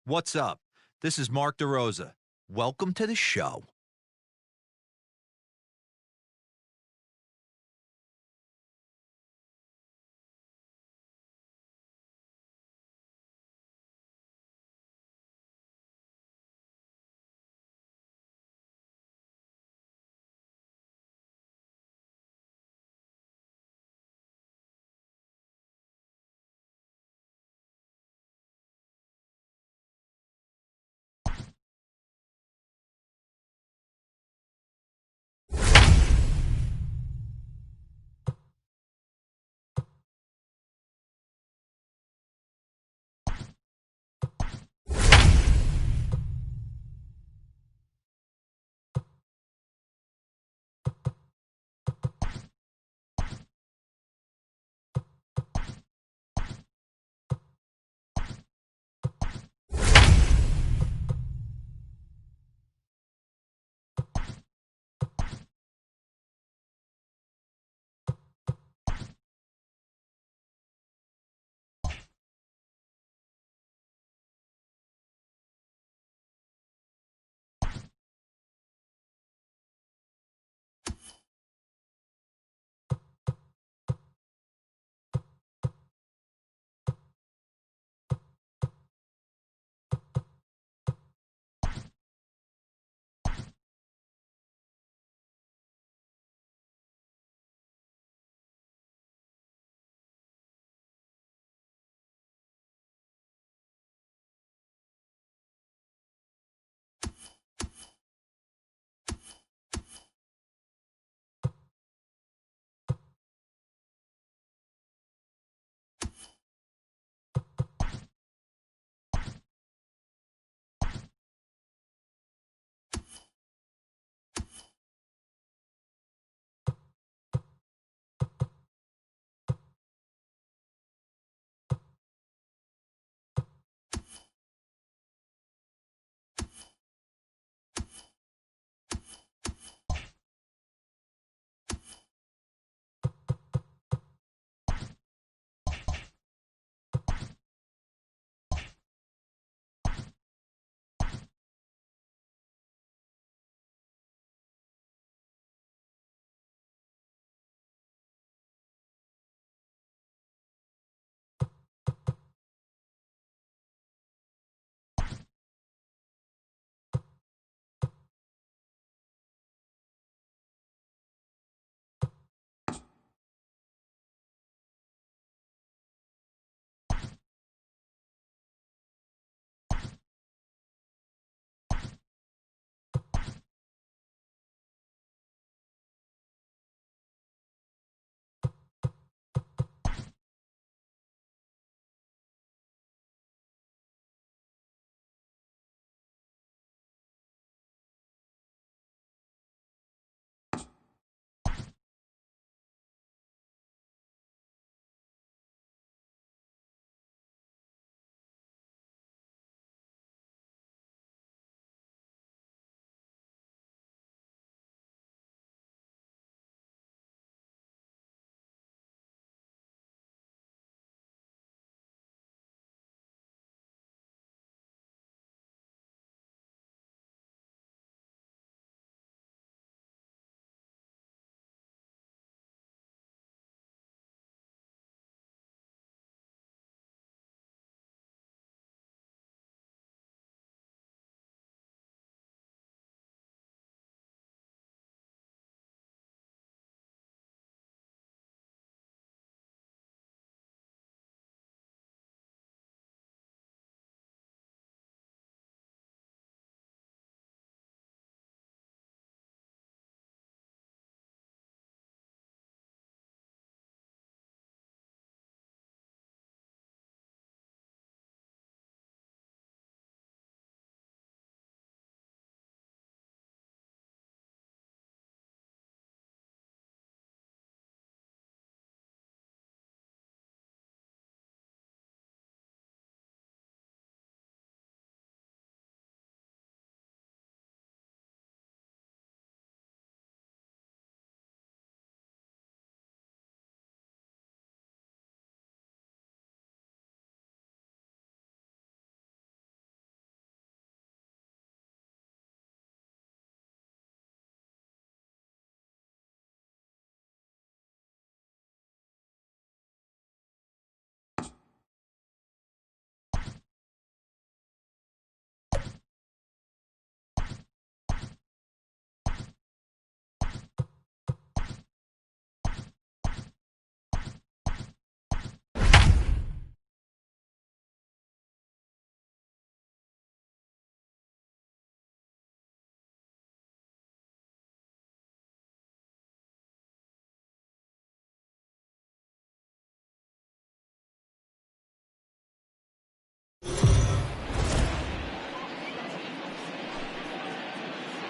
What's up? This is Mark DeRosa. Welcome to the show.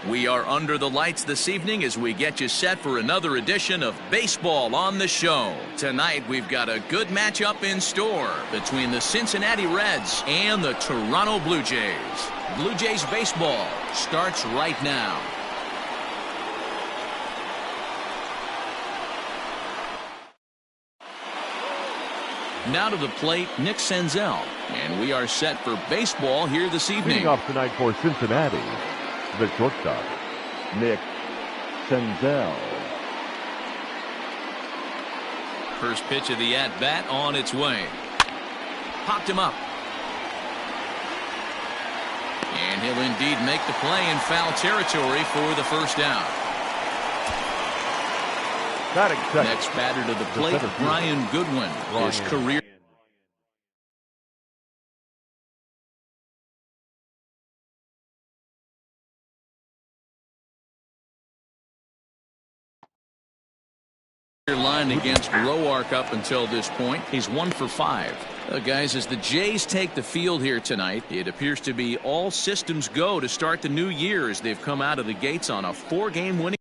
We are under the lights this evening as we get you set for another edition of Baseball on the Show. Tonight, we've got a good matchup in store between the Cincinnati Reds and the Toronto Blue Jays. Blue Jays baseball starts right now. Now to the plate, Nick Senzel. And we are set for baseball here this evening. Leading off tonight for Cincinnati, the shortstop, Nick Senzel. First pitch of the at-bat on its way. Popped him up. And he'll indeed make the play in foul territory for the first out. Next batter to the plate, Brian Goodwin. His career. Line against Roark up until this point. He's 1 for 5. Guys, as the Jays take the field here tonight, it appears to be all systems go to start the new year as they've come out of the gates on a 4-game winning.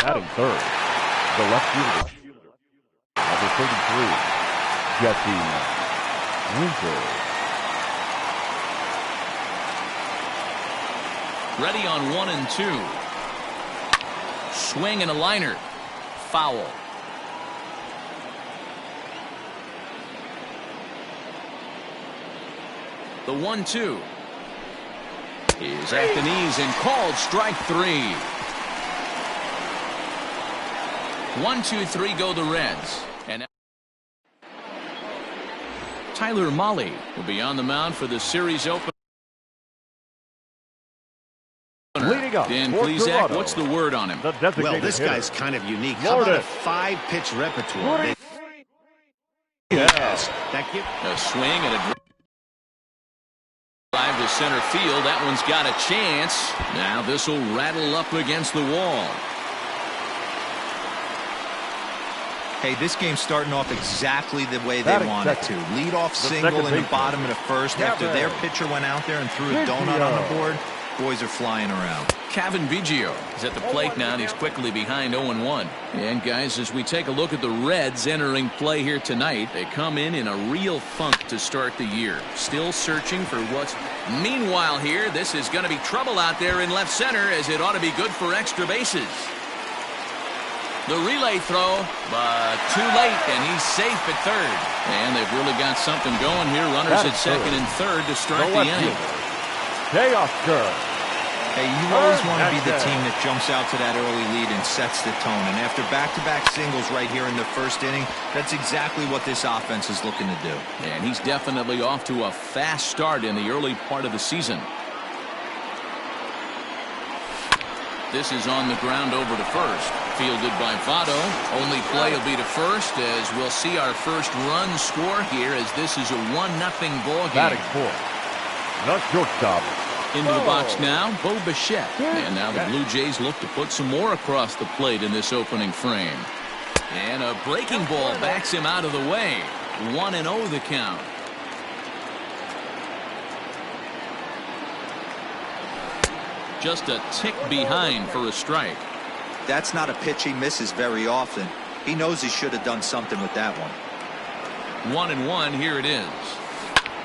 Batting third, the left fielder, number 33, Jesse Winter. Ready on 1 and 2. Swing and a liner. Foul. The 1-2 is at the knees and called strike 3. 1, 2, 3 go the Reds. And Tyler Mahle will be on the mound for the series opener. Leading up, Dan Plesac, what's the word on him? Well, this guy's kind of unique. How about a 5-pitch repertoire? Yes. That gives a swing and a drive to center field. That one's got a chance. Now this will rattle up against the wall. Hey, this game's starting off exactly the way they want it to. Lead-off single in the bottom of the first after their pitcher went out there and threw a donut on the board. Boys are flying around. Kevin Biggio is at the plate now, and he's quickly behind 0-1. And, guys, as we take a look at the Reds entering play here tonight, they come in a real funk to start the year. Still searching for what's... Meanwhile here, this is going to be trouble out there in left center, as it ought to be good for extra bases. The relay throw, but too late, and he's safe at third. And they've really got something going here. Runners at second and third to start the inning. Hey, you always want to be the team that jumps out to that early lead and sets the tone. And after back-to-back singles right here in the first inning, that's exactly what this offense is looking to do. And he's definitely off to a fast start in the early part of the season. This is on the ground over to first. Fielded by Votto. Only play will be to first as we'll see our first run score here as this is a 1-0 ball game. Batting fourth, the shortstop. Into the box now, Bo Bichette. And now the Blue Jays look to put some more across the plate in this opening frame. And a breaking ball backs him out of the way. 1-0 the count. Just a tick behind for a strike. That's not a pitch he misses very often. He knows he should have done something with that one. 1-1, here it is.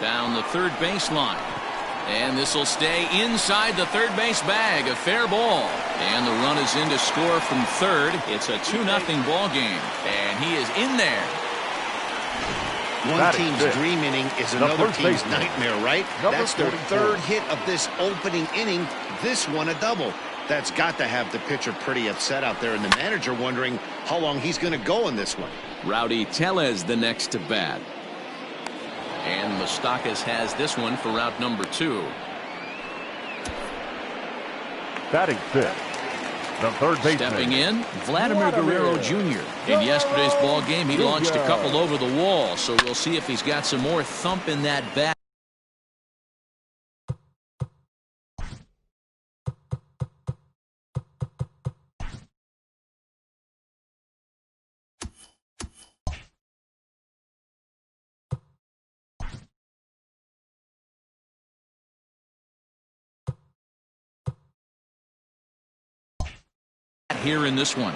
Down the third baseline. And this will stay inside the third base bag. A fair ball. And the run is in to score from third. It's a 2-0 ball game. And he is in there. One team's dream inning is another team's nightmare, right? That's their third hit of this opening inning. This one a double. That's got to have the pitcher pretty upset out there, and the manager wondering how long he's going to go in this one. Rowdy Tellez the next to bat. And Moustakas has this one for route number 2. Batting fifth, the third baseman. Stepping in, Vladimir Guerrero Jr. In yesterday's ball game, he launched a couple over the wall, so we'll see if he's got some more thump in that bat. Here in this one.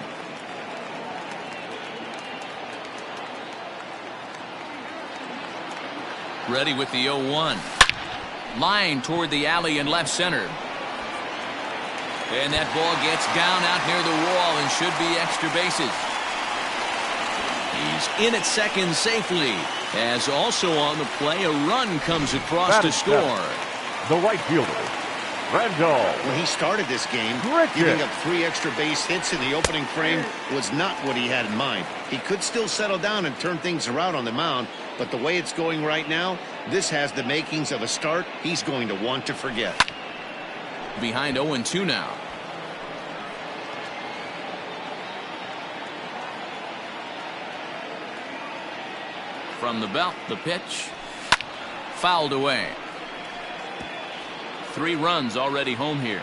Ready with the 0-1. Line toward the alley in left center. And that ball gets down out near the wall and should be extra bases. He's in at second safely. As also on the play, a run comes across to score. The right fielder, Randall. When he started this game, giving up 3 extra base hits in the opening frame was not what he had in mind. He could still settle down and turn things around on the mound, but the way it's going right now, this has the makings of a start he's going to want to forget. Behind 0-2 now. From the belt, the pitch. Fouled away. 3 runs already home here.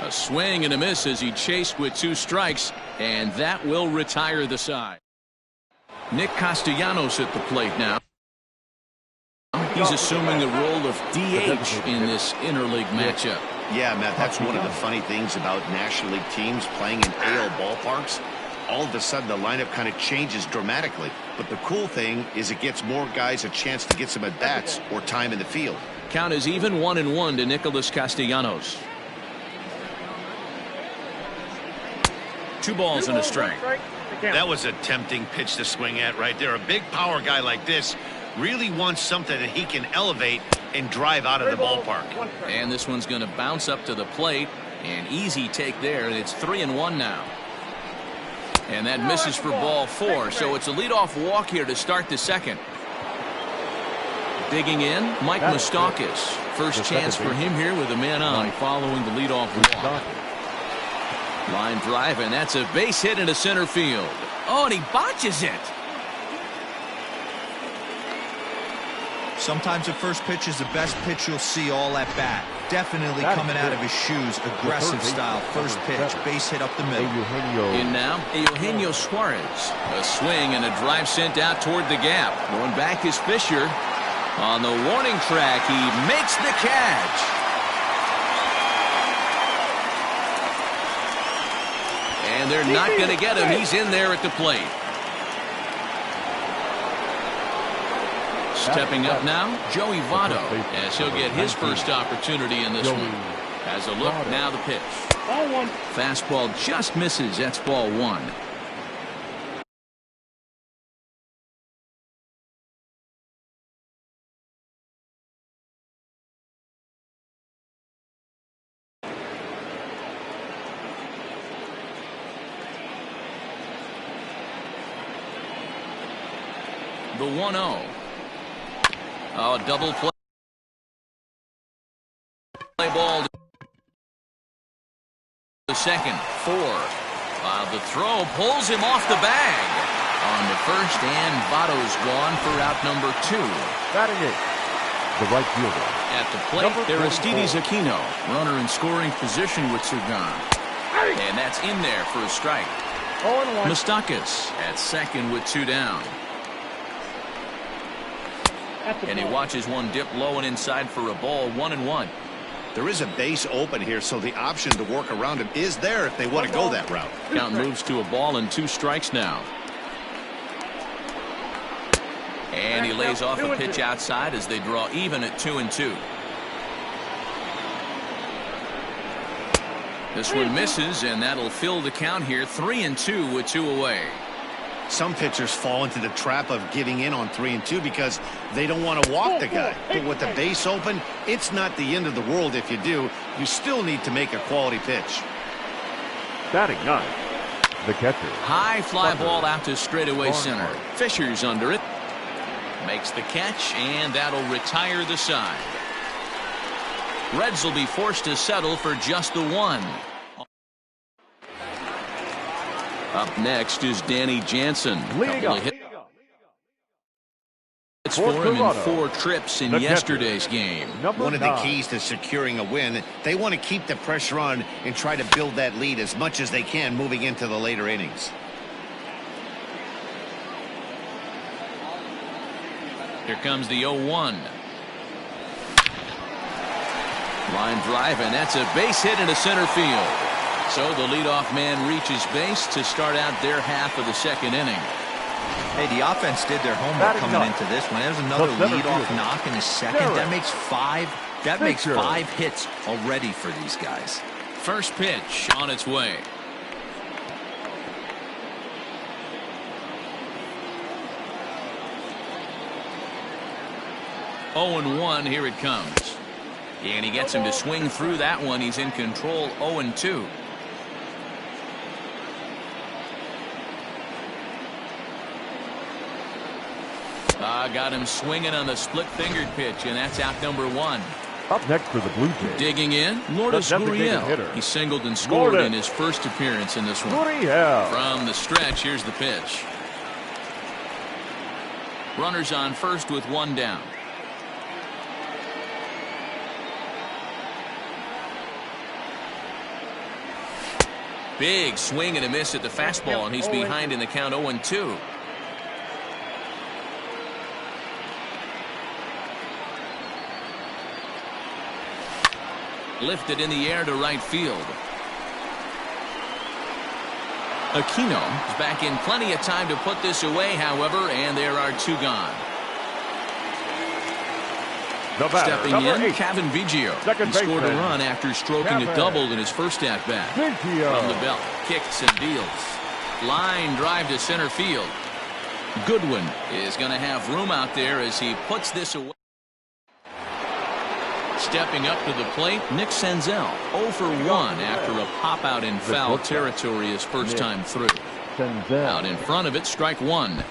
A swing and a miss as he chased with 2 strikes, and that will retire the side. Nick Castellanos at the plate now. He's assuming the role of DH in this interleague matchup. Yeah, Matt, that's one of the funny things about National League teams playing in AL ballparks. All of a sudden, the lineup kind of changes dramatically. But the cool thing is it gets more guys a chance to get some at-bats or time in the field. Count is even 1-1 to Nicholas Castellanos. 2 balls and a strike. That was a tempting pitch to swing at right there. A big power guy like this really wants something that he can elevate and drive out of the ballpark. And this one's going to bounce up to the plate. An easy take there, and it's 3-1 now. And that misses for ball 4, so it's a leadoff walk here to start the second. Digging in, Mike Moustakas. First chance for him here with a man on following the leadoff walk. Line drive, and that's a base hit into center field. Oh, and he botches it. Sometimes the first pitch is the best pitch you'll see all at bat. Definitely coming out of his shoes. Aggressive style. First pitch. Base hit up the middle. In now, Eugenio Suarez. A swing and a drive sent out toward the gap. Going back is Fisher. On the warning track, he makes the catch. And they're not going to get him. He's in there at the plate. Stepping up now, Joey Votto, as he'll get his first opportunity in this one. Has a look, now the pitch. Fastball just misses. That's ball 1. The 1-0. Oh, double play ball to second. 4. The throw pulls him off the bag on the first, and Votto's gone for out number 2. Batting it, the right fielder. At the plate, there is Aristides Aquino, runner in scoring position with Sugan. And that's in there for a strike. Moustakas at second with 2 down. And he watches one dip low and inside for a ball. 1-1. There is a base open here, so the option to work around him is there if they want to go that route. Count moves to a ball and 2 strikes now. And he lays off a pitch outside as they draw even at 2-2. This one misses, and that'll fill the count here. 3-2 with 2 away. Some pitchers fall into the trap of giving in on 3-2 because they don't want to walk the guy. But with the base open, it's not the end of the world if you do. You still need to make a quality pitch. Batting ninth, the catcher. High fly ball out to straightaway center. Fisher's under it. Makes the catch, and that'll retire the side. Reds will be forced to settle for just the one. Up next is Danny Jansen. Leading up. It's for him in 4 trips in yesterday's game. One of the keys to securing a win, they want to keep the pressure on and try to build that lead as much as they can moving into the later innings. Here comes the 0-1. Line drive, and that's a base hit into center field. So the leadoff man reaches base to start out their half of the second inning. Hey, the offense did their homework coming into this one. There's another leadoff knock in the second. That makes 5. That makes 5 hits already for these guys. First pitch on its way. Oh, 0-1, here it comes. And he gets him to swing through that one. He's in control. 0-2. Got him swinging on the split-fingered pitch, and that's out number 1. Up next for the Blue Jays. Digging in, Lourdes Gurriel. He singled and scored in his first appearance in this one. Gurriel. From the stretch, here's the pitch. Runners on first with 1 down. Big swing and a miss at the fastball, and he's behind in the count. 0-2. Lifted in the air to right field. Aquino is back in plenty of time to put this away, however, and there are 2 gone. Stepping in, Kevin Biggio. He scored a run after stroking a double in his first at-bat. From the belt, kicks and deals. Line drive to center field. Goodwin is going to have room out there as he puts this away. Stepping up to the plate, Nick Senzel. 0 for 1 after a pop-out in foul territory his first time through. Out in front of it, strike 1.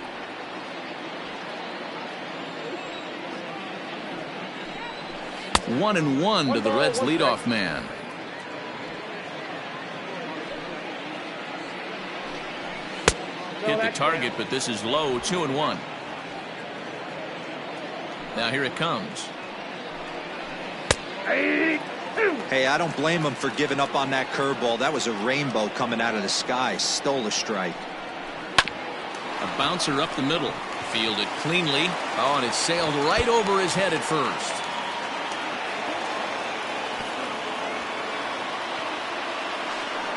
One and one to the Reds leadoff man. Hit the target, but this is low. 2-1. Now here it comes. Hey, I don't blame him for giving up on that curveball. That was a rainbow coming out of the sky. Stole a strike. A bouncer up the middle. Fielded cleanly. Oh, and it sailed right over his head at first.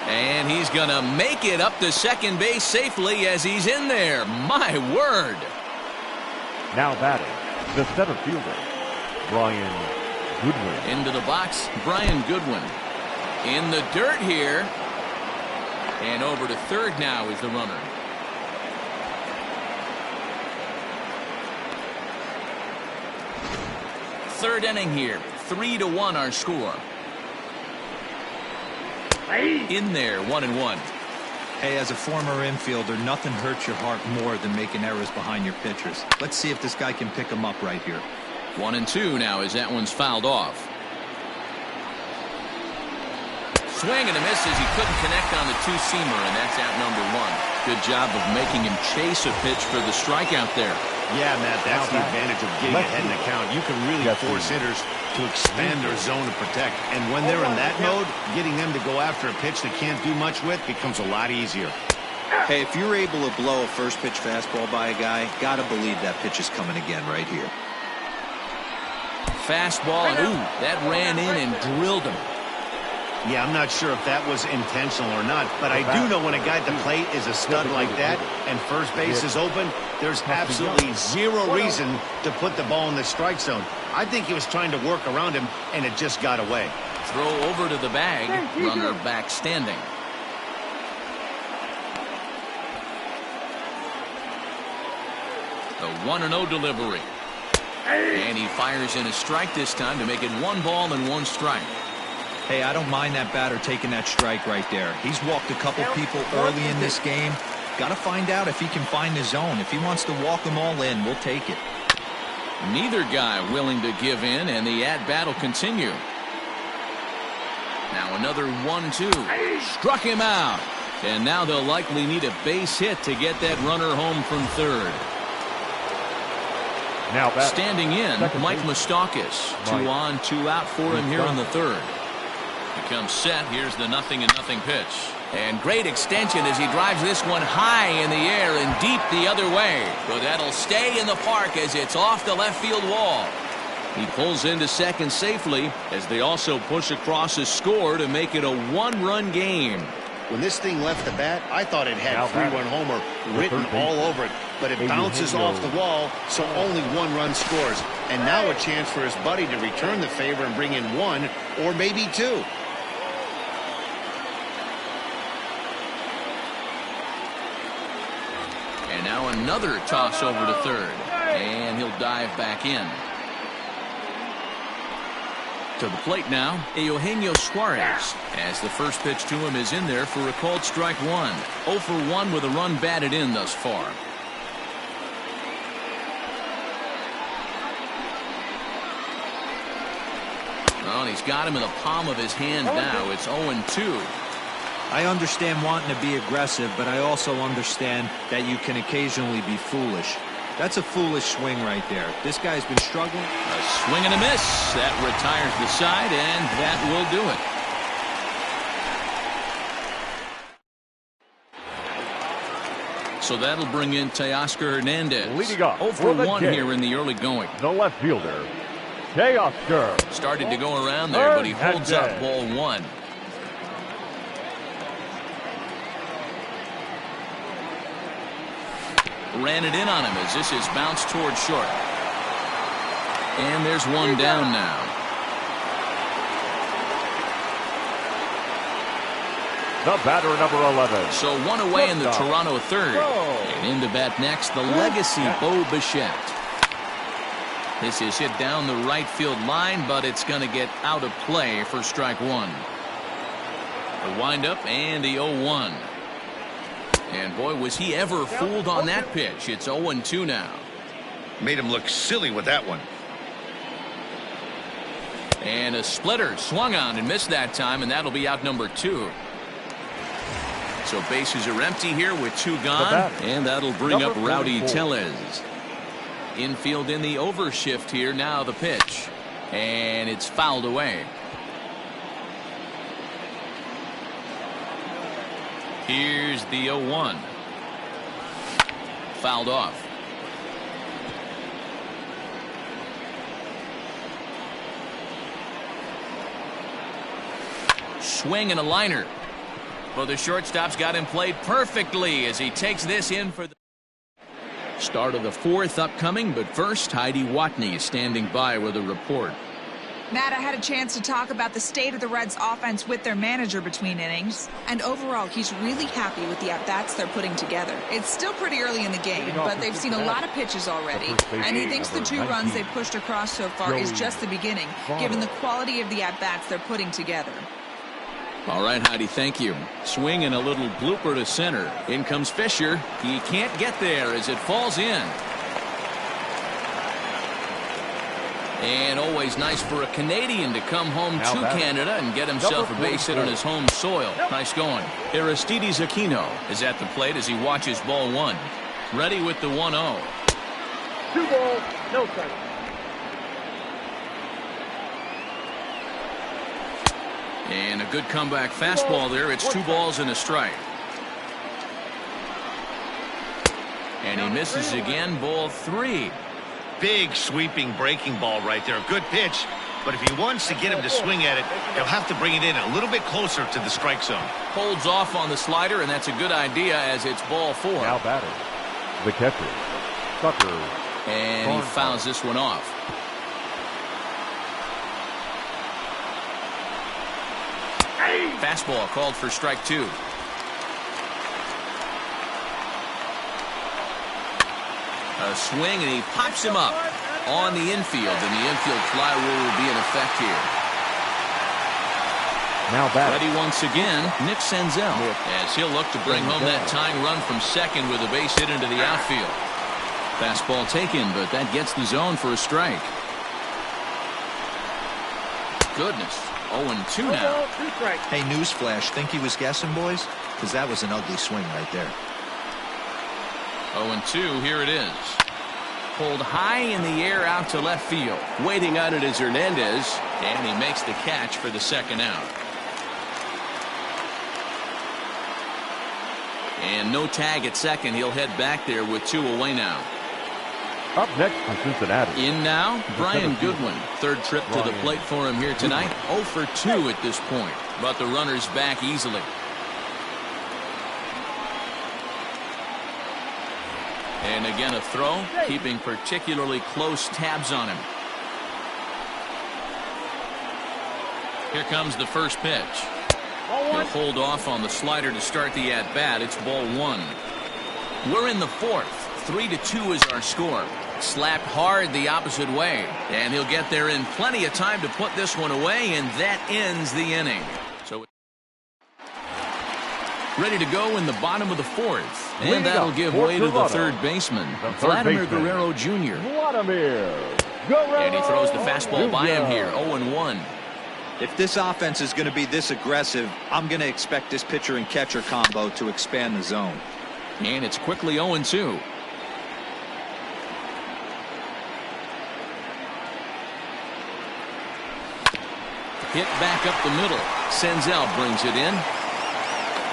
And he's going to make it up to second base safely as he's in there. My word. Now batting, the center fielder, Brian Goodwin. Into the box, Brian Goodwin. In the dirt here. And over to third now is the runner. Third inning here. 3-1 our score. In there, 1-1. Hey, as a former infielder, nothing hurts your heart more than making errors behind your pitchers. Let's see if this guy can pick them up right here. 1-2 now as that one's fouled off. Swing and a miss as he couldn't connect on the two-seamer, and that's out number 1. Good job of making him chase a pitch for the strikeout there. Yeah, Matt, that's the advantage of getting ahead in the count. You can really force hitters to expand their zone and protect. And when they're in that mode, getting them to go after a pitch they can't do much with becomes a lot easier. Hey, if you're able to blow a first pitch fastball by a guy, gotta believe that pitch is coming again right here. Fastball, and ooh, that ran in and drilled him. Yeah, I'm not sure if that was intentional or not, but I do know when a guy at the plate is a stud like that and first base is open, there's absolutely zero reason to put the ball in the strike zone. I think he was trying to work around him, and it just got away. Throw over to the bag, runner back standing. The 1-0 delivery. And he fires in a strike this time to make it 1 ball and 1 strike. Hey, I don't mind that batter taking that strike right there. He's walked a couple people early in this game. Got to find out if he can find the zone. If he wants to walk them all in, we'll take it. Neither guy willing to give in, and the at-bat will continue. Now another 1-2. Struck him out. And now they'll likely need a base hit to get that runner home from third. Now back. Standing in, Mike Moustakas. 2 on, 2 out for him here in the third. He comes set. Here's the 0-0 pitch. And great extension as he drives this one high in the air and deep the other way. But that'll stay in the park as it's off the left field wall. He pulls into second safely as they also push across a score to make it a 1-run game. When this thing left the bat, I thought it had 3-run homer written all over it. But it bounces off the wall, so only 1 run scores. And now a chance for his buddy to return the favor and bring in 1 or maybe 2. And now another toss over to third. And he'll dive back in. To the plate now, Eugenio Suarez, as the first pitch to him is in there for a called strike 1. 0 for 1 with a run batted in thus far. Well, and he's got him in the palm of his hand now. It's 0-2. I understand wanting to be aggressive, but I also understand that you can occasionally be foolish. That's a foolish swing right there. This guy's been struggling. A swing and a miss. That retires the side, and that will do it. So that'll bring in Teoscar Hernandez. Leading off 0 for 1 here in the early going. The left fielder, Teoscar. Started to go around there, but he holds up ball 1. Ran it in on him as this is bounced towards short. And there's one down now. The batter, number 11. So 1 away in the Toronto third. And in to bat next, the legacy Bo Bichette. This is hit down the right field line, but it's going to get out of play for strike 1. The windup and the 0-1. And boy, was he ever fooled on that pitch. It's 0-2 now. Made him look silly with that one. And a splitter swung on and missed that time, and that'll be out number 2. So bases are empty here with 2 gone, and that'll bring up Rowdy Tellez. Infield in the overshift here. Now the pitch, and it's fouled away. Here's the 0-1. Fouled off. Swing and a liner. Well, the shortstop's got him played perfectly as he takes this in for the start of the 4th upcoming. But first, Heidi Watney is standing by with a report. Matt, I had a chance to talk about the state of the Reds offense with their manager between innings, and overall he's really happy with the at-bats they're putting together. It's still pretty early in the game, but they've seen a lot of pitches already, and he thinks the 2 runs they've pushed across so far is just the beginning, given the quality of the at-bats they're putting together. All right, Heidi, thank you. Swing and a little blooper to center. In comes Fisher. He can't get there as it falls in. And always nice for a Canadian to come home to Canada and get himself a base hit on his home soil. Nice going. Aristides Aquino is at the plate as he watches ball 1. Ready with the 1-0. 2 balls, no strikes. And a good comeback fastball there. It's 2 balls and a strike. And he misses again, ball 3. Big sweeping breaking ball right there. Good pitch, But if he wants to get him to swing at it, he'll have to bring it in a little bit closer to the strike zone. Holds off on the slider, and that's a good idea as it's ball 4. Now batting, the catcher, Tucker. And he fouls this one off. Fastball called for strike 2. A swing, and he pops him up on the infield, and the infield fly rule will be in effect here. Now back. Ready once again, Nick Senzel, as he'll look to bring home that tying run from second with a base hit into the outfield. Fastball taken, but that gets the zone for a strike. Goodness, 0-2 now. Hey, newsflash, think he was guessing, boys? Because that was an ugly swing right there. 0-2, here it is. Pulled high in the air out to left field. Waiting on it is Hernandez, and he makes the catch for the second out. And no tag at second. He'll head back there with 2 away now. Up next for Cincinnati. In now, Brian Goodwin. Third trip to the plate for him here tonight. 0 for 2 at this point, but the runner's back easily. And again a throw, keeping particularly close tabs on him. Here comes the first pitch. He'll hold off on the slider to start the at-bat. It's ball 1. We're in the 4th. 3-2 is our score. Slapped hard the opposite way, and he'll get there in plenty of time to put this one away, and that ends the inning. So ready to go in the bottom of the 4th, and that'll give way to the third baseman, Vladimir Guerrero Jr. And he throws the fastball by him here, 0-1. If this offense is going to be this aggressive, I'm going to expect this pitcher and catcher combo to expand the zone. And it's quickly 0-2. Hit back up the middle. Senzel brings it in.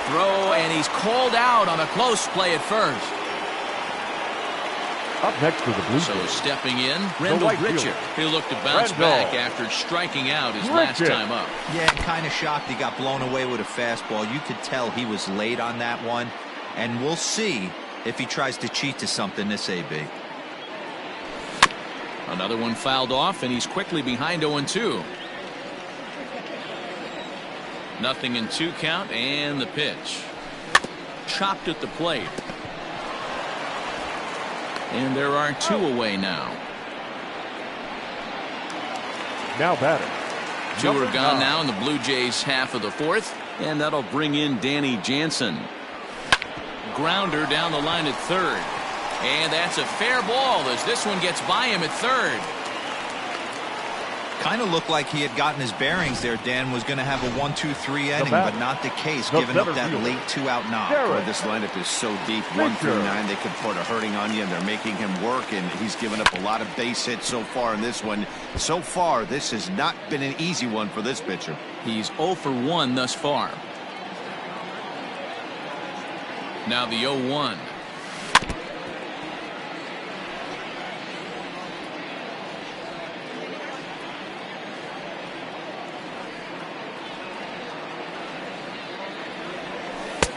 Throw, and he's called out on a close play at first. Up next for the Blue Jays. So stepping in, Rendell Richard. He'll look to bounce back after striking out his last time up. Yeah, kind of shocked he got blown away with a fastball. You could tell he was late on that one. And we'll see if he tries to cheat to something this AB. Another one fouled off, and he's quickly behind 0-2. Nothing in 2 count, and the pitch. Chopped at the plate. And there are 2 away now. Now batting. 2 are gone now in the Blue Jays half of the 4th, and that'll bring in Danny Jansen. Grounder down the line at third. And that's a fair ball as this one gets by him at third. Kind of looked like he had gotten his bearings there. Dan was going to have a 1-2-3 inning, but not the case, giving up that late 2-out knock. Well, this lineup is so deep, 1 through 9, they can put a hurting on you, and they're making him work, and he's given up a lot of base hits so far in this one. So far, this has not been an easy one for this pitcher. He's 0 for 1 thus far. Now the 0-1.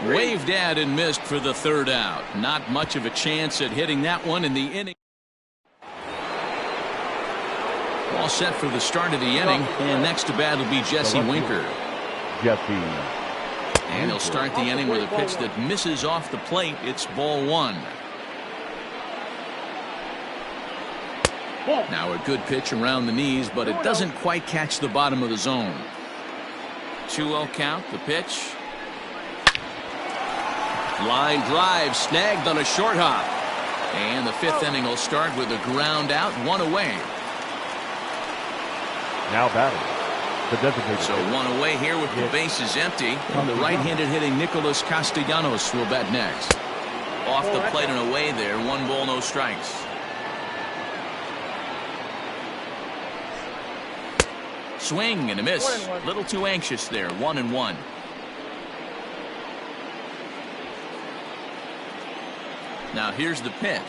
Waved at and missed for the third out. Not much of a chance at hitting that one in the inning. All set for the start of the inning, and next to bat will be Jesse Winker. And he'll start the inning with a pitch that misses off the plate. It's ball 1. Now a good pitch around the knees, but it doesn't quite catch the bottom of the zone. 2-0 count, the pitch. Line drive snagged on a short hop. And the 5th inning will start with a ground out, 1 away. Now batting. The designated. So 1 away here with the bases empty. And the right-handed hitting Nicholas Castellanos will bat next. Off the plate and away there. 1 ball, no strikes. Swing and a miss. Little too anxious there. 1-1. Now here's the pitch.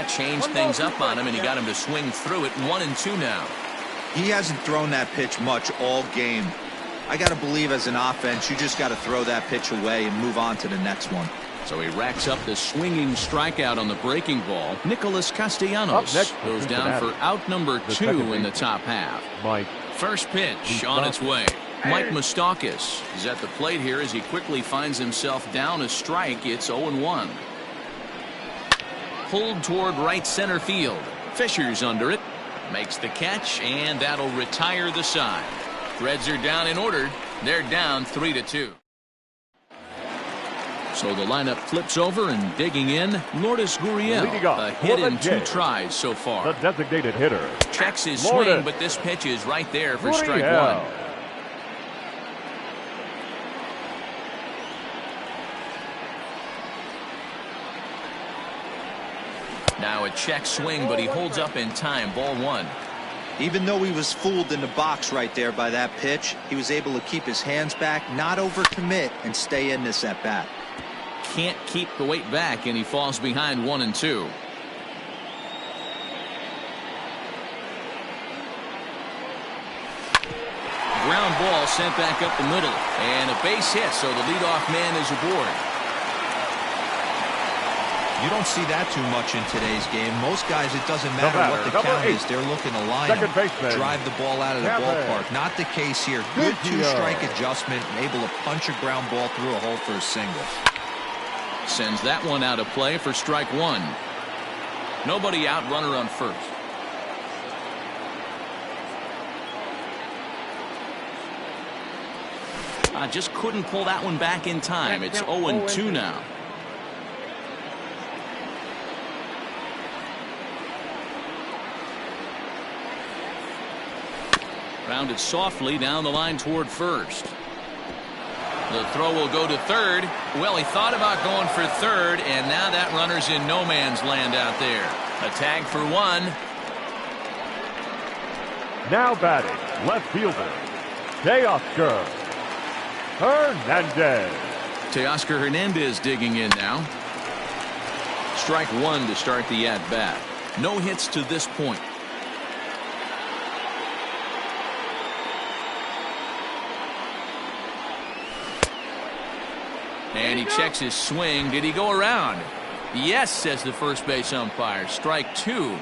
Changed things up on him, and he got him to swing through it. 1-2 now. He hasn't thrown that pitch much all game. I got to believe as an offense, you just got to throw that pitch away and move on to the next one. So he racks up the swinging strikeout on the breaking ball. Nicholas Castellanos goes down for out number 2 in the top half. Mike. First pitch on its way. Mike Moustakas is at the plate here as he quickly finds himself down a strike. It's 0-1. Pulled toward right center field. Fisher's under it. Makes the catch, and that'll retire the side. Reds are down in order. They're down 3-2. So the lineup flips over, and digging in, Lourdes Gurriel. A hit in 2 tries so far. The designated hitter. Checks his swing, but this pitch is right there for strike 1. Now a check swing, but he holds up in time. Ball 1. Even though he was fooled in the box right there by that pitch, he was able to keep his hands back, not overcommit, and stay in this at bat. Can't keep the weight back, and he falls behind 1-2. Ground ball sent back up the middle, and a base hit, so the leadoff man is aboard. You don't see that too much in today's game. Most guys, it doesn't matter what the count is. They're looking to line up, drive the ball out of the ballpark. Not the case here. Good 2-strike adjustment and able to punch a ground ball through a hole for a single. Sends that one out of play for strike 1. Nobody out, runner on first. Just couldn't pull that one back in time. It's 0-2 now. Rounded softly down the line toward first. The throw will go to third. Well, he thought about going for third, and now that runner's in no man's land out there. A tag for 1. Now batting, left fielder, Teoscar Hernandez. Teoscar Hernandez digging in now. Strike 1 to start the at-bat. No hits to this point. And he checks his swing. Did he go around? Yes, says the first base umpire. Strike 2.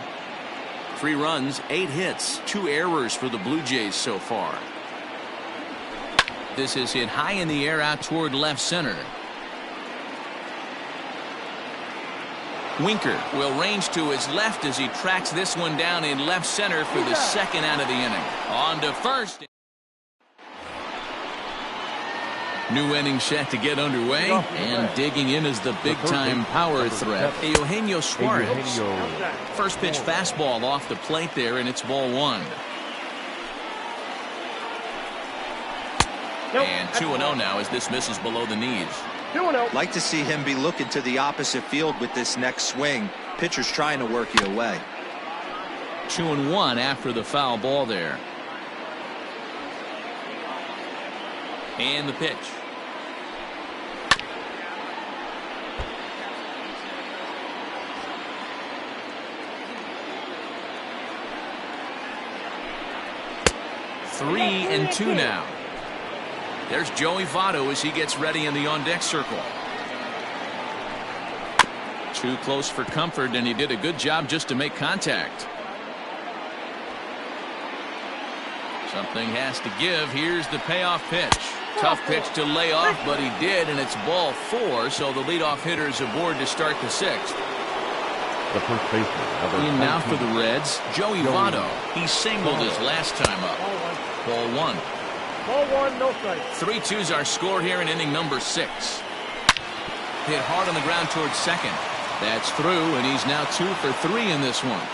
3 runs, 8 hits, 2 errors for the Blue Jays so far. This is hit high in the air out toward left center. Winker will range to his left as he tracks this one down in left center for the second out of the inning. On to first. New inning set to get underway, and digging in is the big-time power threat, Eugenio Suarez. First pitch fastball off the plate there, and it's ball 1. And 2-0 now as this misses below the knees. Like to see him be looking to the opposite field with this next swing. Pitcher's trying to work you away. 2-1 after the foul ball there. And the pitch. Three and 2 now. There's Joey Votto as he gets ready in the on-deck circle. Too close for comfort, and he did a good job just to make contact. Something has to give. Here's the payoff pitch. Tough pitch to lay off, but he did, and it's ball 4, so the leadoff hitter is aboard to start the 6th. The first baseman. In now for the Reds, Joey Votto. He singled his last time up. Ball 1. Ball 1, no strike. 3-2's our score here in inning number 6. Hit hard on the ground towards second. That's through, and he's now 2 for 3 in this one.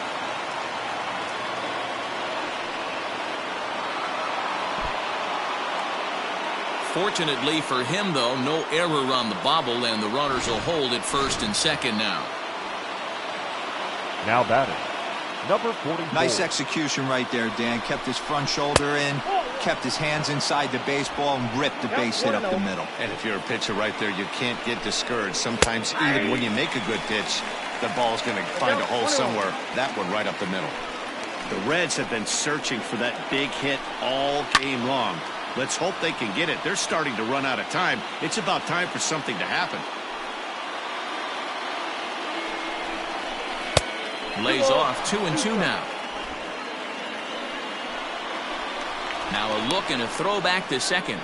Fortunately for him, though, no error on the bobble, and the runners will hold at first and second now. Now batting, number 44. Nice execution right there, Dan. Kept his front shoulder in, kept his hands inside the baseball, and ripped the base hit up the middle. And if you're a pitcher right there, you can't get discouraged. Sometimes even when you make a good pitch, The ball's going to find a hole somewhere. That one right up the middle. The Reds have been searching for that big hit all game long. Let's hope they can get it. They're starting to run out of time. It's about time for something to happen. Lays off 2-2 now. Now a look and a throw back to second.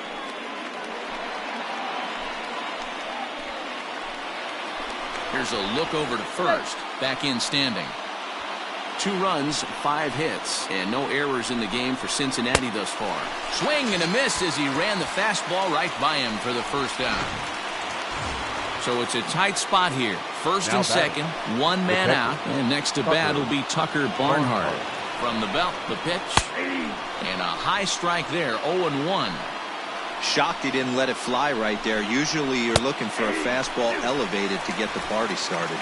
Here's a look over to first. Back in standing. 2 runs, 5 hits, and no errors in the game for Cincinnati thus far. Swing and a miss as he ran the fastball right by him for the first out. So it's a tight spot here. First and second, 1 man out, and next to bat will be Tucker Barnhart. From the belt, the pitch, and a high strike there, 0-1. Shocked he didn't let it fly right there. Usually you're looking for a fastball elevated to get the party started.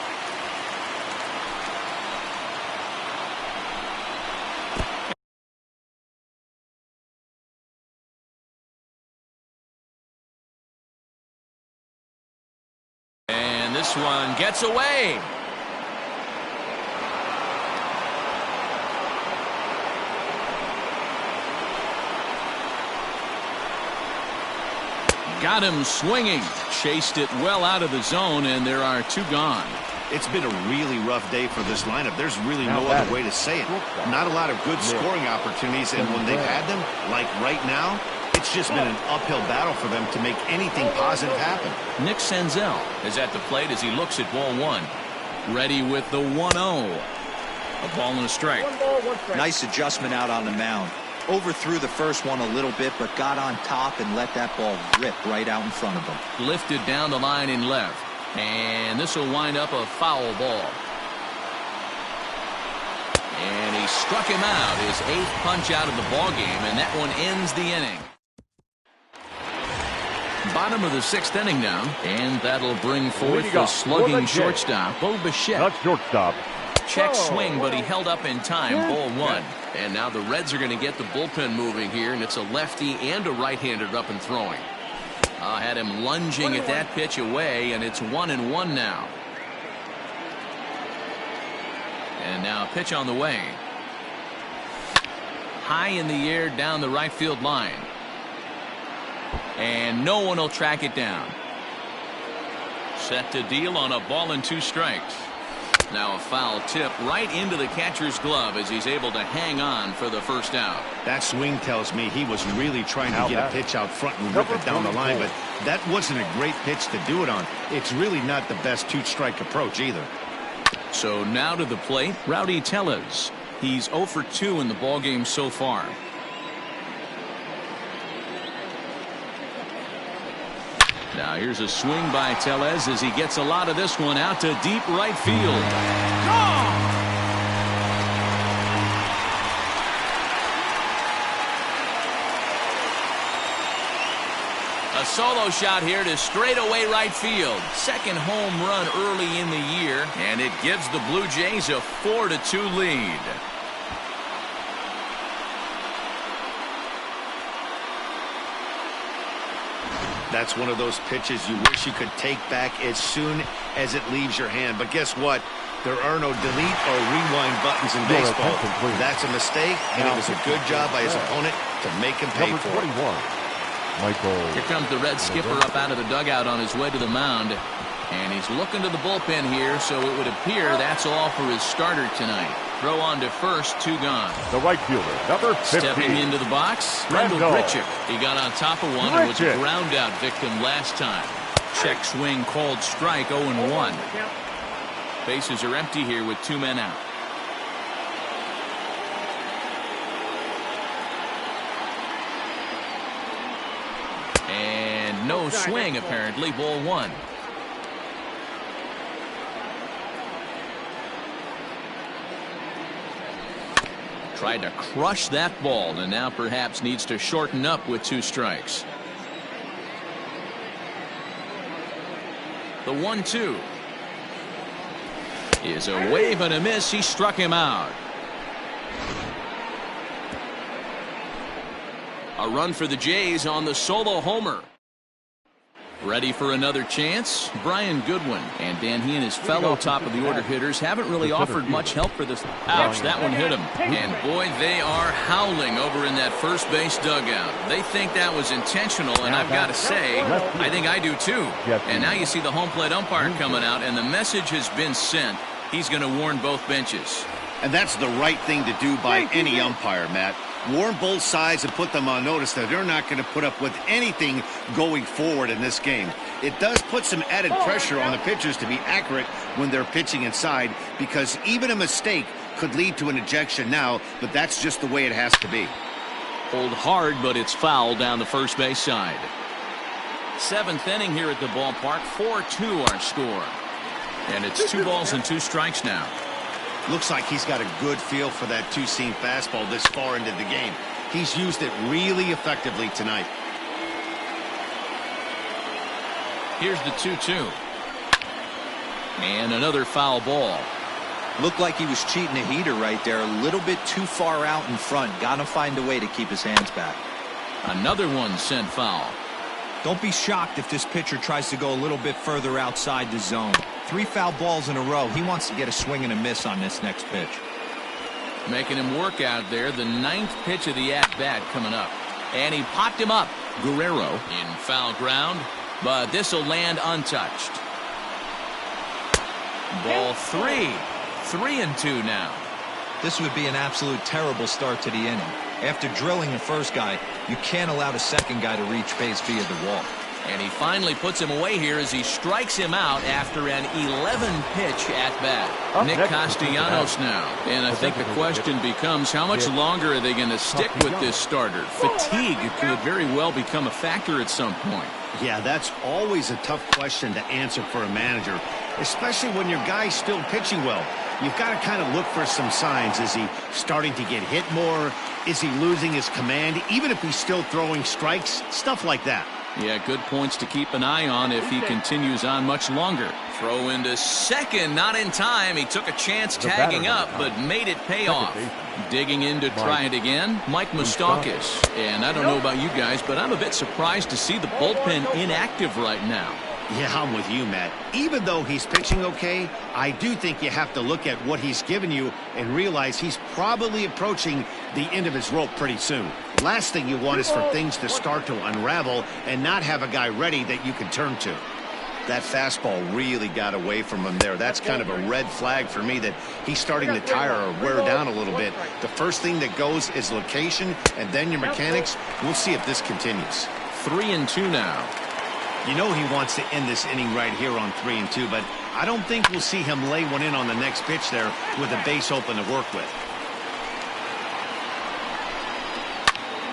And this one gets away. Got him swinging. Chased it well out of the zone, and there are 2 gone. It's been a really rough day for this lineup. There's really no other way to say it. Not a lot of good scoring opportunities, and when they've had them, like right now, it's just been an uphill battle for them to make anything positive happen. Nick Senzel is at the plate as he looks at ball 1. Ready with the 1-0. A ball and a strike. Nice adjustment out on the mound. Overthrew the first one a little bit, but got on top and let that ball rip right out in front of him. Lifted down the line in left. And this will wind up a foul ball. And he struck him out, his 8th punch out of the ball game, and that one ends the inning. Bottom of the 6th inning now, and that'll bring forth the slugging shortstop, Bo Bichette. Not shortstop. Check swing, but he held up in time, ball 1. And now the Reds are going to get the bullpen moving here, and it's a lefty and a right-hander up and throwing. Had him lunging at that pitch away, and it's 1-1 now. And now a pitch on the way. High in the air down the right field line. And no one will track it down. Set to deal on a ball and 2 strikes. Now a foul tip right into the catcher's glove as he's able to hang on for the first out. That swing tells me he was really trying to get a pitch out front and rip it down the line, but that wasn't a great pitch to do it on. It's really not the best 2-strike approach either. So now to the plate, Rowdy Tellez. He's 0 for 2 in the ballgame so far. Now here's a swing by Tellez as he gets a lot of this one out to deep right field. Gone! A solo shot here to straightaway right field. 2nd home run early in the year, and it gives the Blue Jays a 4-2 lead. That's one of those pitches you wish you could take back as soon as it leaves your hand. But guess what? There are no delete or rewind buttons in baseball. That's a mistake, and it was a good job by his opponent to make him pay for it. Here comes the Red skipper up out of the dugout on his way to the mound. And he's looking to the bullpen here, so it would appear that's all for his starter tonight. Throw on to first, 2 gone. The right fielder, number 15. Stepping into the box, Mlb20. He got on top of one and was a ground out victim last time. Check swing called strike, 0-1. Bases are empty here with 2 men out. And no swing apparently, ball 1. Tried to crush that ball and now perhaps needs to shorten up with 2 strikes. The 1-2 is a wave and a miss. He struck him out. A run for the Jays on the solo homer. Ready for another chance? Brian Goodwin. And Dan, he and his fellow top-of-the-order hitters haven't really offered much help for this. Ouch, that one hit him. And boy, they are howling over in that first base dugout. They think that was intentional, and I've got to say, I think I do too. And now you see the home plate umpire coming out, and the message has been sent. He's going to warn both benches. And that's the right thing to do by any umpire, Matt. Warn both sides and put them on notice that they're not going to put up with anything going forward in this game. It does put some added pressure on the pitchers to be accurate when they're pitching inside, because even a mistake could lead to an ejection now, but that's just the way it has to be. Hold hard, but it's foul down the first base side. 7th inning here at the ballpark. 4-2 our score. And it's 2 balls and 2 strikes now. Looks like he's got a good feel for that two-seam fastball this far into the game. He's used it really effectively tonight. Here's the 2-2. And another foul ball. Looked like he was cheating a heater right there. A little bit too far out in front. Got to find a way to keep his hands back. Another one sent foul. Don't be shocked if this pitcher tries to go a little bit further outside the zone. 3 foul balls in a row. He wants to get a swing and a miss on this next pitch. Making him work out there. The 9th pitch of the at-bat coming up. And he popped him up. Guerrero in foul ground, but this will land untouched. Ball 3. 3-2 now. This would be an absolute terrible start to the inning. After drilling the first guy, you can't allow the second guy to reach base via the wall. And he finally puts him away here as he strikes him out after an 11-pitch at-bat. Nick Castellanos now. And I think the question becomes, how much longer are they going to stick with this starter? Fatigue could very well become a factor at some point. Yeah, that's always a tough question to answer for a manager, especially when your guy's still pitching well. You've got to kind of look for some signs. Is he starting to get hit more? Is he losing his command? Even if he's still throwing strikes, stuff like that. Yeah, good points to keep an eye on if he continues on much longer. Throw into second, not in time. He took a chance tagging up, but made it pay off. Digging in to try it again, Mike Moustakas. And I don't know about you guys, but I'm a bit surprised to see the bullpen inactive right now. Yeah, I'm with you, Matt. Even though he's pitching okay, I do think you have to look at what he's given you and realize he's probably approaching the end of his rope pretty soon. Last thing you want is for things to start to unravel and not have a guy ready that you can turn to. That fastball really got away from him there. That's kind of a red flag for me that he's starting to tire or wear down a little bit. The first thing that goes is location and then your mechanics. We'll see if this continues. 3-2 now. You know he wants to end this inning right here on 3-2, but I don't think we'll see him lay one in on the next pitch there with a base open to work with.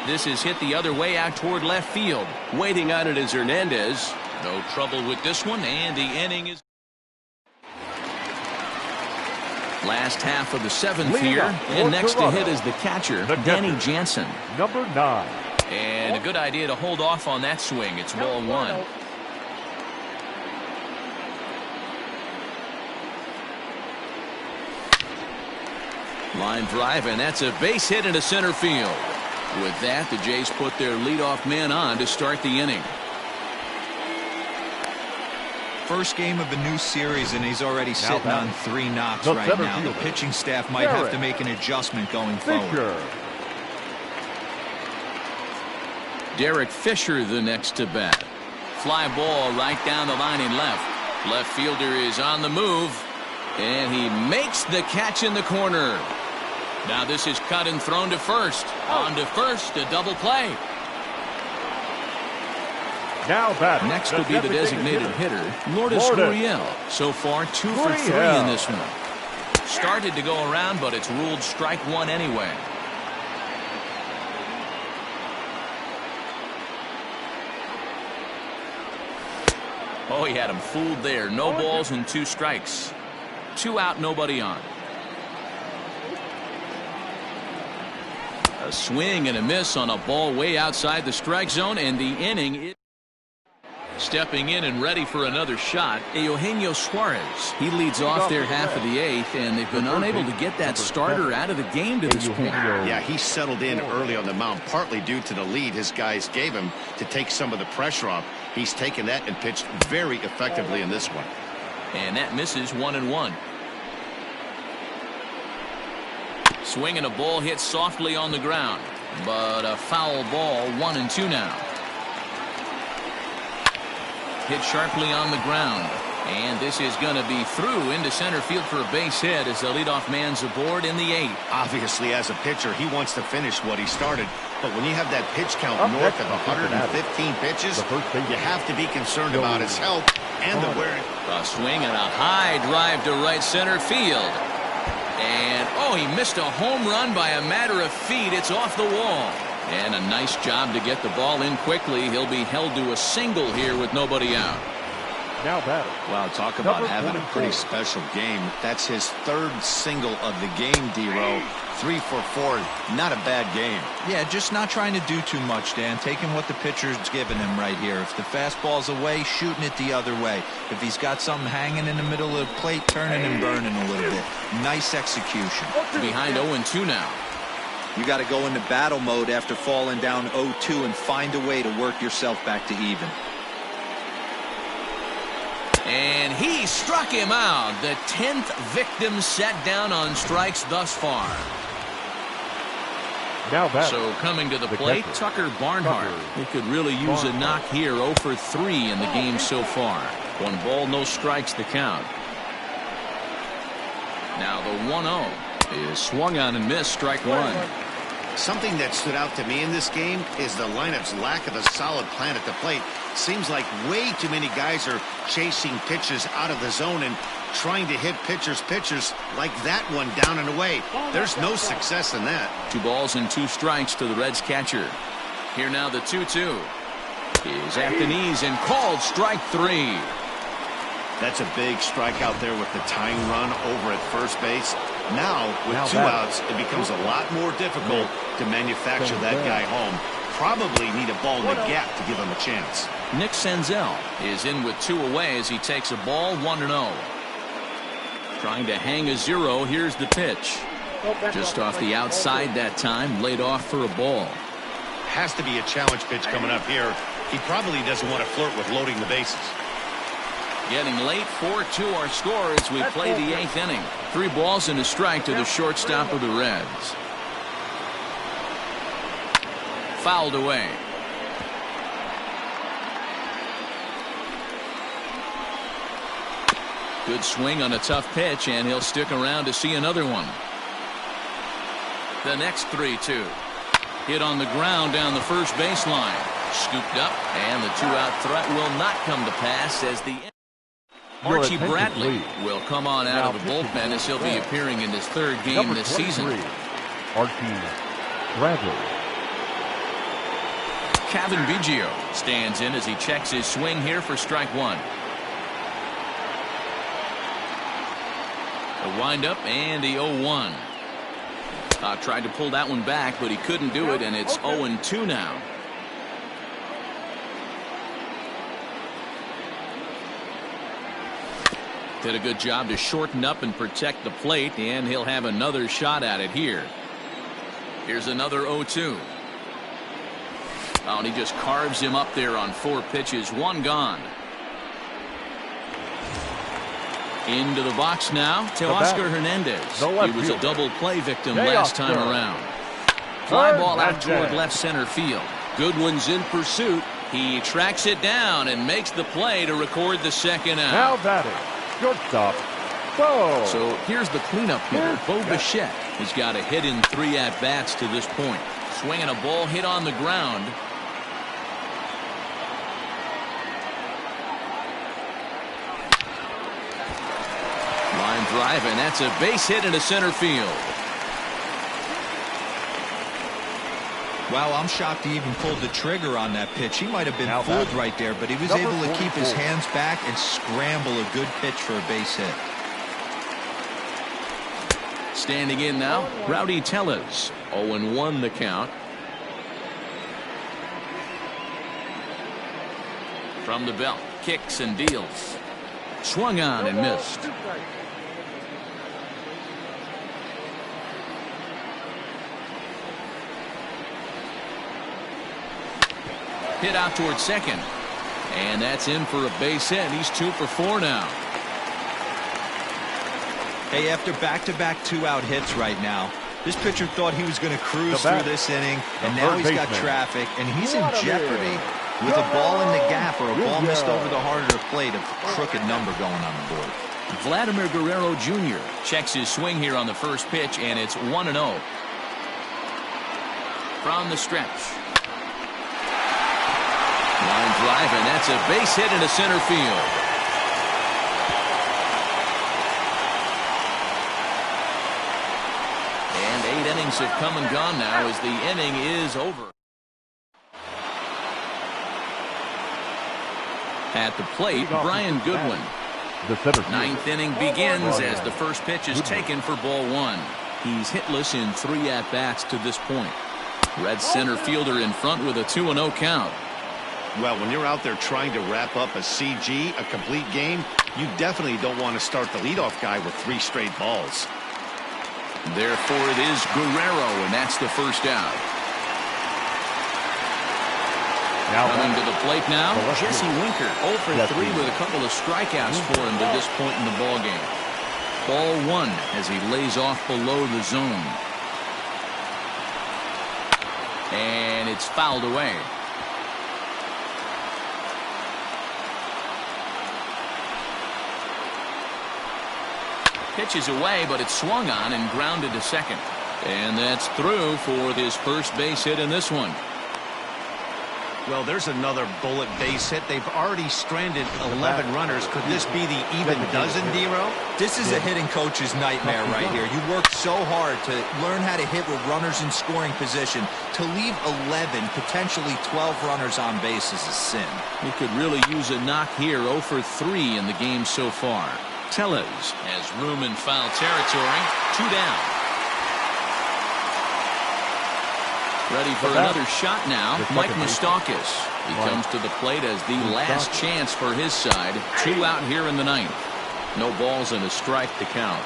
This is hit the other way out toward left field. Waiting on it is Hernandez. No trouble with this one, and the inning is... Last half of the 7th here, and next to hit is the catcher, Danny Jansen. Number 9. And a good idea to hold off on that swing. It's ball 1. Line drive, and that's a base hit into center field. With that, the Jays put their leadoff man on to start the inning. First game of a new series, and he's already sitting on 3 knocks right now. The pitching staff might have to make an adjustment going forward. Derek Fisher the next to bat. Fly ball right down the line in left. Left fielder is on the move, and he makes the catch in the corner. Now this is cut and thrown to first. On to first, a double play. Now back. Next will be the designated hitter, Lourdes Gurriel. So far, 2 for 3 in this one. Started to go around, but it's ruled strike 1 anyway. Oh, he had him fooled there. No balls and 2 strikes. 2 out, nobody on. A swing and a miss on a ball way outside the strike zone, and the inning is... Stepping in and ready for another shot, Eugenio Suarez. He leads off their half of the 8th, and they've been unable to get that starter out of the game to this point. Yeah, he settled in early on the mound, partly due to the lead his guys gave him to take some of the pressure off. He's taken that and pitched very effectively in this one. And that misses 1-1. Swing and a ball hit softly on the ground, but a foul ball. 1-2 now. Hit sharply on the ground, and this is going to be through into center field for a base hit as the leadoff man's aboard in the 8th. Obviously, as a pitcher, he wants to finish what he started. But when you have that pitch count north of 115 pitches, you have to be concerned about his health and the wearing. A swing and a high drive to right center field. And, oh, he missed a home run by a matter of feet. It's off the wall. And a nice job to get the ball in quickly. He'll be held to a single here with nobody out. Now batting. Wow, talk about having a pretty special game. That's his 3rd single of the game, D-Row. 3 for 4, not a bad game. Yeah, just not trying to do too much, Dan. Taking what the pitcher's giving him right here. If the fastball's away, shooting it the other way. If he's got something hanging in the middle of the plate, turning and burning a little bit. Nice execution. Behind 0-2 now. You got to go into battle mode after falling down 0-2 and find a way to work yourself back to even. And he struck him out. The 10th victim set down on strikes thus far. Now back. So coming to the plate, Tucker Barnhart. He could really use a knock here. 0 for 3 in the game so far. 1 ball, no strikes the count. Now the 1-0 is swung on and missed. Strike 1. Something that stood out to me in this game is the lineup's lack of a solid plan at the plate. Seems like way too many guys are chasing pitches out of the zone and trying to hit pitchers like that one down and away. There's no success in that. 2 balls and 2 strikes to the Reds catcher. Here now the 2-2 is at the knees and called strike 3. That's a big strike out there with the tying run over at first base. Now, with 2 outs, it becomes a lot more difficult to manufacture that guy home. Probably need a ball in the gap to give him a chance. Nick Senzel is in with 2 away as he takes a ball. 1-0. Trying to hang a 0. Here's the pitch. Just off the outside that time. Laid off for a ball. Has to be a challenge pitch coming up here. He probably doesn't want to flirt with loading the bases. Getting late. 4-2 our score as we play the 8th inning. 3 balls and a strike to the shortstop of the Reds. Fouled away. Good swing on a tough pitch, and he'll stick around to see another one. The next 3-2. Hit on the ground down the first baseline. Scooped up, and the 2-out threat will not come to pass as the Archie Bradley will come on out of the bullpen as he'll be appearing in his 3rd game this season. Archie Bradley. Kevin Biggio stands in as he checks his swing here for strike 1. A windup and the 0-1. Tried to pull that one back, but he couldn't do it, and it's 0-2 now. Did a good job to shorten up and protect the plate, and he'll have another shot at it here. Here's another 0-2. Oh, and he just carves him up there on 4 pitches. 1 gone. Into the box now. Teoscar Hernandez. He was a double play victim last time around. Fly ball out toward left center field. Goodwin's in pursuit. He tracks it down and makes the play to record the 2nd out. Now batting. Shortstop. Bo. So here's the cleanup hitter, Bo Bichette. He's got a hit in 3 at-bats to this point. Swinging a ball hit on the ground. Line drive, and that's a base hit into center field. Wow, I'm shocked he even pulled the trigger on that pitch. He might have been fooled right there, but he was able to keep his hands back and scramble a good pitch for a base hit. Standing in now, Rowdy Tellez. 0-1 the count. From the belt, kicks and deals. Swung on and missed. Hit out towards second. And that's in for a base hit. He's 2 for 4 now. Hey, after back-to-back 2-out hits right now, this pitcher thought he was going to cruise through this inning, and now he's got traffic, and he's in jeopardy with a ball in the gap or a ball missed over the heart of the plate, a crooked number going on the board. Vladimir Guerrero Jr. checks his swing here on the first pitch, and it's 1-0. From the stretch. Line drive, and that's a base hit into center field. And 8 innings have come and gone now as the inning is over. At the plate, Brian Goodwin. The center field. 9th inning begins as the first pitch is taken for ball 1. He's hitless in 3 at-bats to this point. Red center fielder in front with a 2-0 count. Well, when you're out there trying to wrap up a CG, a complete game, you definitely don't want to start the leadoff guy with 3 straight balls. Therefore, it is Guerrero, and that's the first out. Coming to the plate now, Jesse Winker, 0 for 3 with a couple of strikeouts for him to this point in the ballgame. Ball 1 as he lays off below the zone. And it's fouled away. Pitch is away, but it's swung on and grounded to second. And that's through for his first base hit in this one. Well, there's another bullet base hit. They've already stranded 11 runners. Could this be the even dozen, D-Row? This is a hitting coach's nightmare right here. You work so hard to learn how to hit with runners in scoring position. To leave 11, potentially 12 runners on base is a sin. He could really use a knock here. 0 for 3 in the game so far. Tellez has room in foul territory. 2 down. Ready for another shot now, Mike Moustakas. He comes to the plate as the last chance for his side. 2 out here in the 9th. No balls and a strike to count.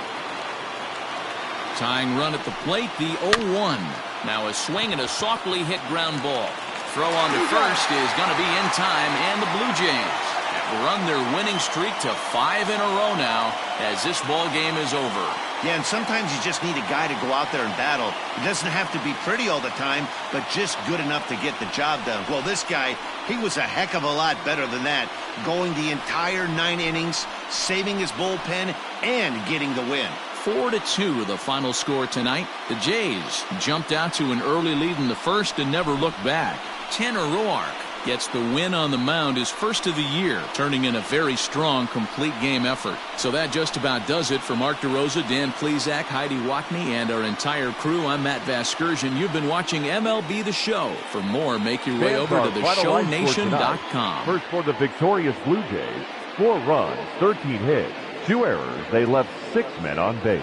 Tying run at the plate, the 0-1. Now a swing and a softly hit ground ball. Throw on to first is going to be in time, and the Blue Jays have run their winning streak to 5 in a row now as this ball game is over. Yeah, and sometimes you just need a guy to go out there and battle. He doesn't have to be pretty all the time, but just good enough to get the job done. Well, this guy, he was a heck of a lot better than that, going the entire 9 innings, saving his bullpen, and getting the win. 4-2 the final score tonight. The Jays jumped out to an early lead in the first and never looked back. Tanner Roark gets the win on the mound, his first of the year, turning in a very strong complete game effort. So that just about does it for Mark DeRosa, Dan Plesac, Heidi Watney, and our entire crew. I'm Matt Vasgersian. You've been watching MLB The Show. For more, make your way over to theshownation.com. First for the victorious Blue Jays, 4 runs, 13 hits, 2 errors. They left 6 men on base.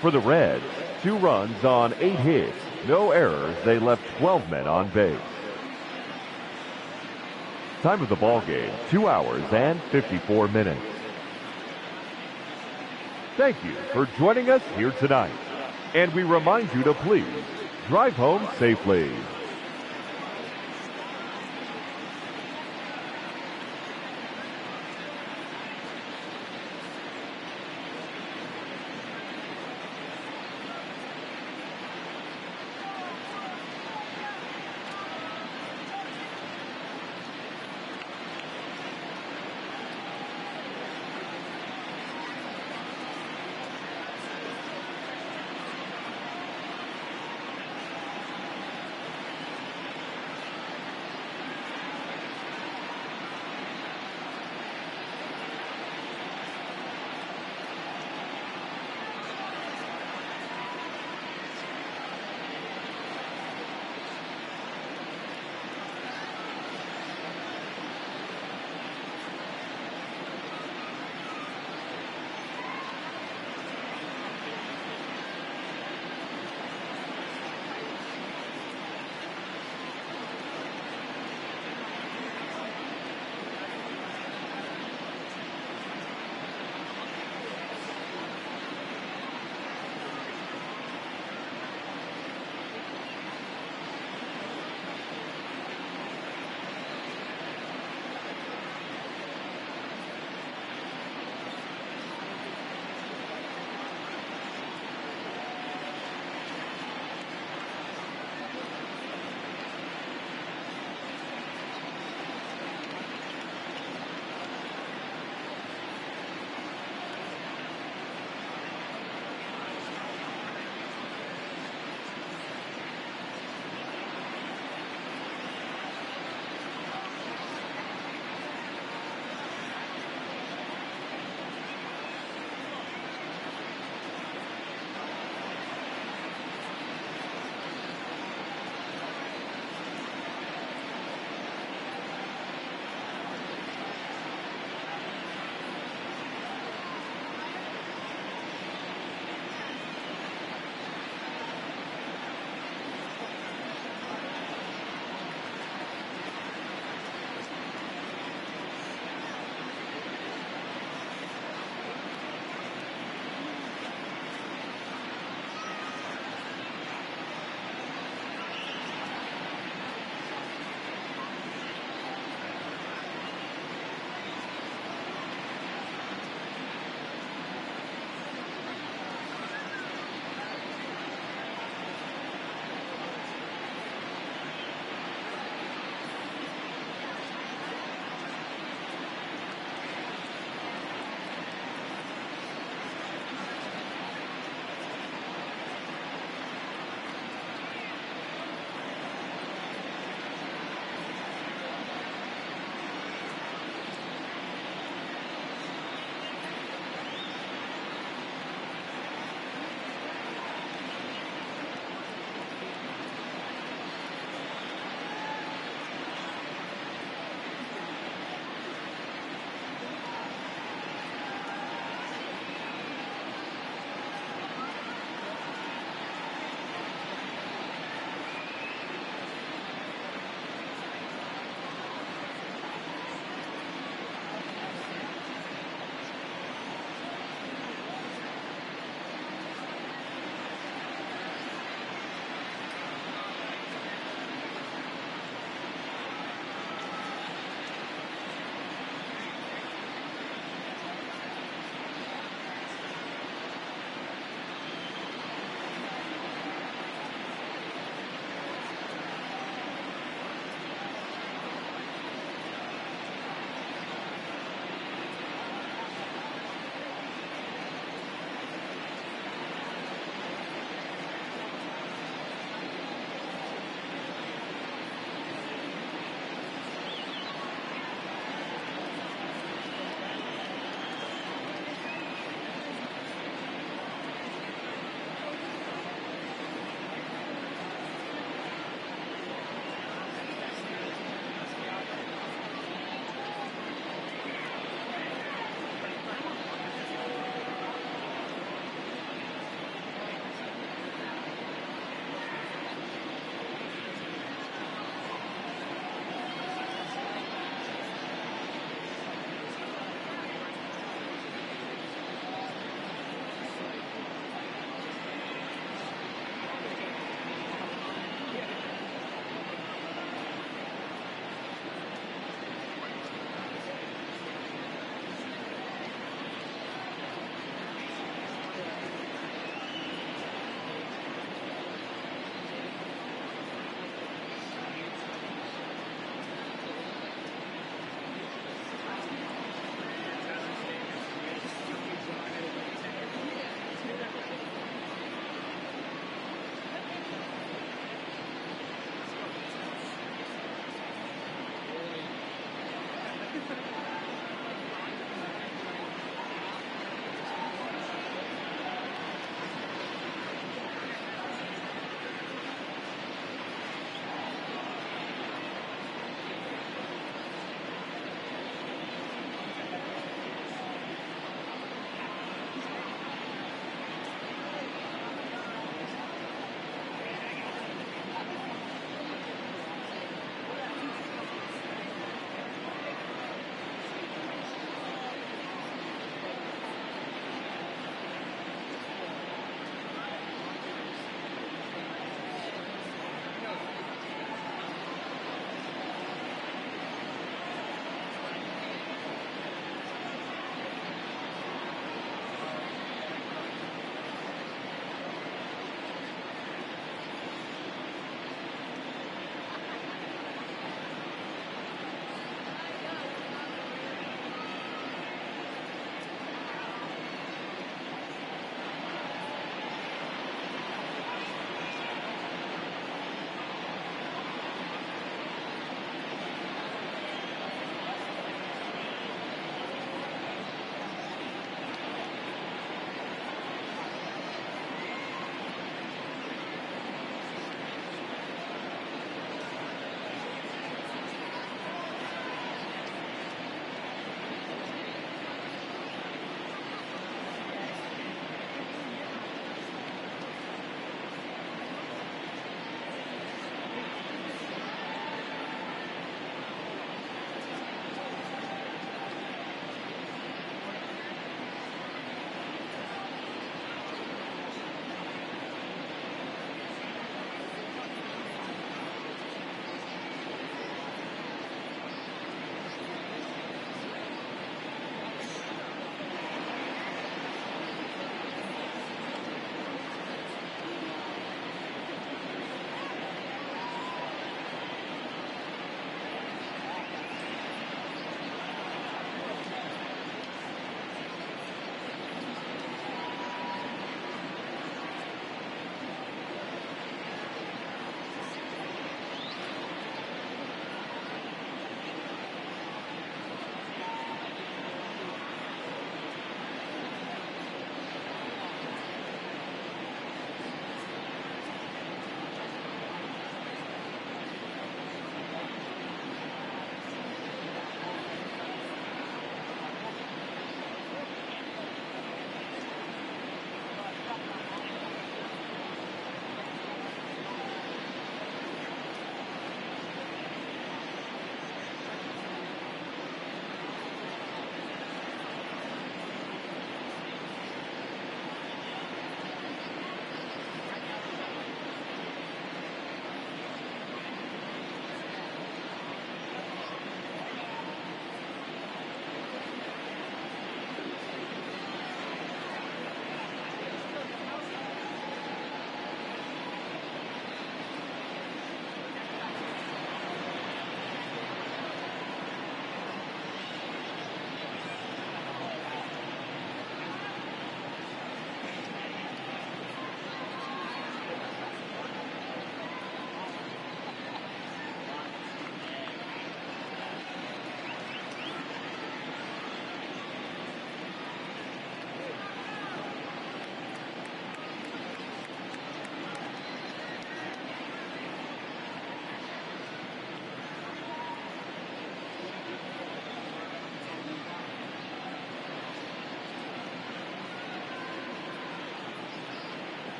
For the Reds, 2 runs on 8 hits, no errors. They left 12 men on base. Time of the ball game, 2 hours and 54 minutes. Thank you for joining us here tonight. And we remind you to please drive home safely.